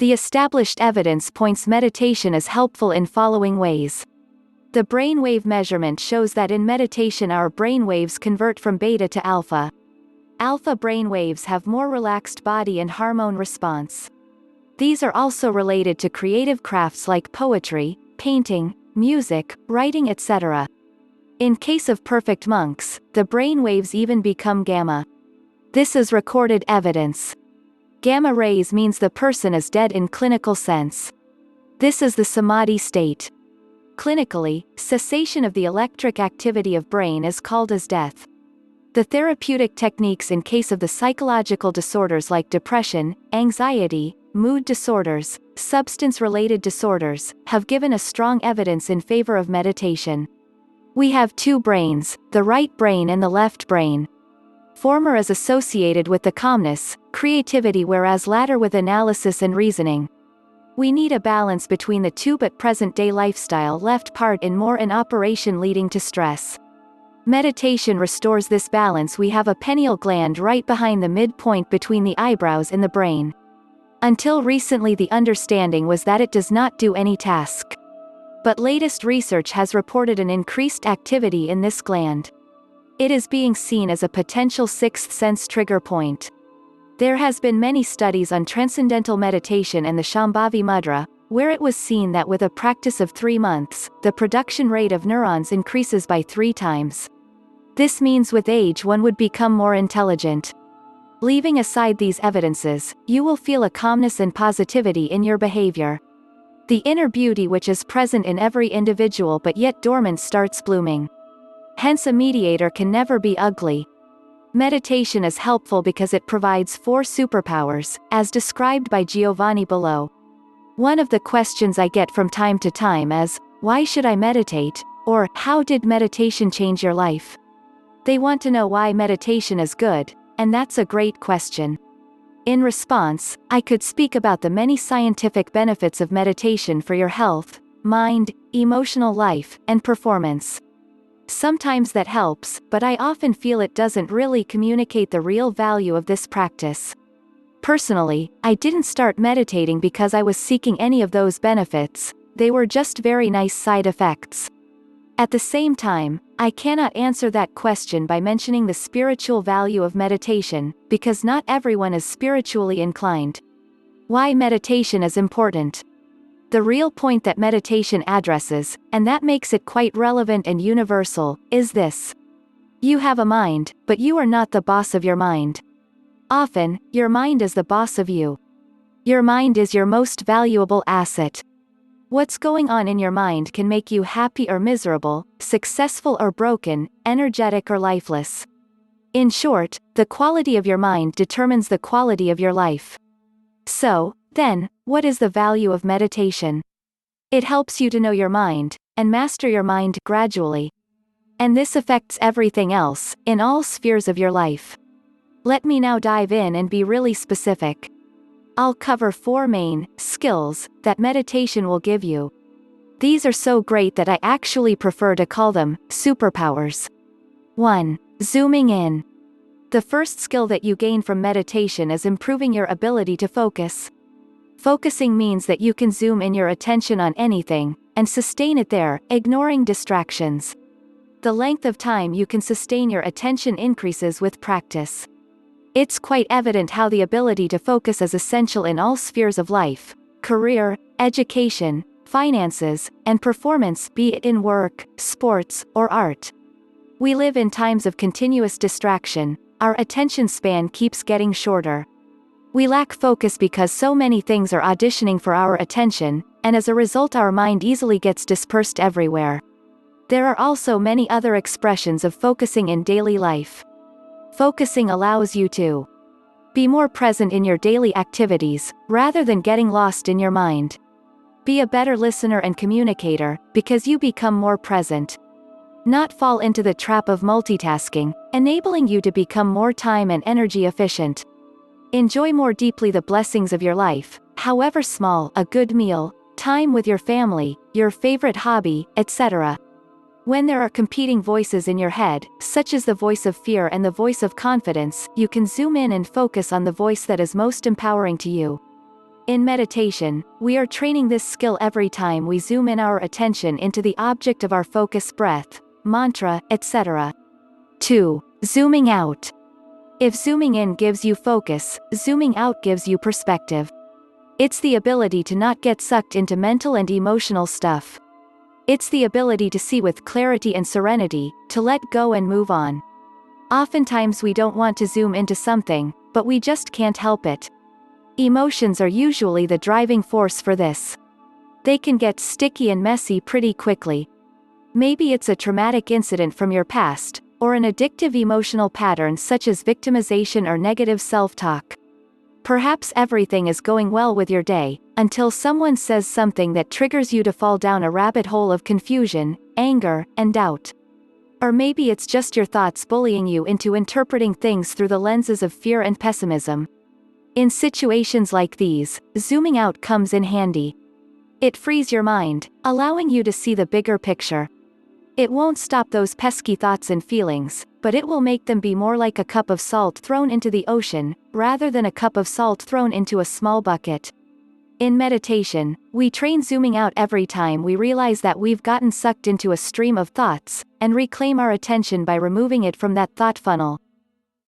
The established evidence points meditation as helpful in following ways. The brainwave measurement shows that in meditation our brainwaves convert from beta to alpha. Alpha brainwaves have more relaxed body and hormone response. These are also related to creative crafts like poetry, painting, music, writing, etc. In case of perfect monks, the brainwaves even become gamma. This is recorded evidence. Gamma rays means the person is dead in clinical sense. This is the samadhi state. Clinically, cessation of the electric activity of brain is called as death. The therapeutic techniques in case of the psychological disorders like depression, anxiety, mood disorders, substance-related disorders, have given a strong evidence in favor of meditation. We have two brains, the right brain and the left brain. Former is associated with the calmness, creativity, whereas latter with analysis and reasoning. We need a balance between the two, but present-day lifestyle left part in more in operation, leading to stress. Meditation restores this balance. We have a pineal gland right behind the midpoint between the eyebrows in the brain. Until recently the understanding was that it does not do any task. But latest research has reported an increased activity in this gland. It is being seen as a potential sixth sense trigger point. There has been many studies on transcendental meditation and the Shambhavi Mudra, where it was seen that with a practice of 3 months, the production rate of neurons increases by 3 times. This means with age one would become more intelligent. Leaving aside these evidences, you will feel a calmness and positivity in your behavior. The inner beauty which is present in every individual but yet dormant starts blooming. Hence a mediator can never be ugly. Meditation is helpful because it provides 4 superpowers, as described by Giovanni below. One of the questions I get from time to time is, why should I meditate? Or, how did meditation change your life? They want to know why meditation is good, and that's a great question. In response, I could speak about the many scientific benefits of meditation for your health, mind, emotional life, and performance. Sometimes that helps, but I often feel it doesn't really communicate the real value of this practice. Personally, I didn't start meditating because I was seeking any of those benefits, they were just very nice side effects. At the same time, I cannot answer that question by mentioning the spiritual value of meditation, because not everyone is spiritually inclined. Why meditation is important. The real point that meditation addresses, and that makes it quite relevant and universal, is this. You have a mind, but you are not the boss of your mind. Often, your mind is the boss of you. Your mind is your most valuable asset. What's going on in your mind can make you happy or miserable, successful or broken, energetic or lifeless. In short, the quality of your mind determines the quality of your life. So, then, what is the value of meditation? It helps you to know your mind, and master your mind gradually. And this affects everything else, in all spheres of your life. Let me now dive in and be really specific. I'll cover 4 main skills that meditation will give you. These are so great that I actually prefer to call them superpowers. 1. Zooming in. The first skill that you gain from meditation is improving your ability to focus. Focusing means that you can zoom in your attention on anything, and sustain it there, ignoring distractions. The length of time you can sustain your attention increases with practice. It's quite evident how the ability to focus is essential in all spheres of life: career, education, finances, and performance, be it in work, sports, or art. We live in times of continuous distraction. Our attention span keeps getting shorter. We lack focus because so many things are auditioning for our attention, and as a result our mind easily gets dispersed everywhere. There are also many other expressions of focusing in daily life. Focusing allows you to be more present in your daily activities, rather than getting lost in your mind. Be a better listener and communicator, because you become more present. Not fall into the trap of multitasking, enabling you to become more time and energy efficient. Enjoy more deeply the blessings of your life, however small: a good meal, time with your family, your favorite hobby, etc. When there are competing voices in your head, such as the voice of fear and the voice of confidence, you can zoom in and focus on the voice that is most empowering to you. In meditation, we are training this skill every time we zoom in our attention into the object of our focus, breath, mantra, etc. 2. Zooming out. If zooming in gives you focus, zooming out gives you perspective. It's the ability to not get sucked into mental and emotional stuff. It's the ability to see with clarity and serenity, to let go and move on. Oftentimes we don't want to zoom into something, but we just can't help it. Emotions are usually the driving force for this. They can get sticky and messy pretty quickly. Maybe it's a traumatic incident from your past, or an addictive emotional pattern such as victimization or negative self-talk. Perhaps everything is going well with your day, until someone says something that triggers you to fall down a rabbit hole of confusion, anger, and doubt. Or maybe it's just your thoughts bullying you into interpreting things through the lenses of fear and pessimism. In situations like these, zooming out comes in handy. It frees your mind, allowing you to see the bigger picture. It won't stop those pesky thoughts and feelings, but it will make them be more like a cup of salt thrown into the ocean, rather than a cup of salt thrown into a small bucket. In meditation, we train zooming out every time we realize that we've gotten sucked into a stream of thoughts, and reclaim our attention by removing it from that thought funnel.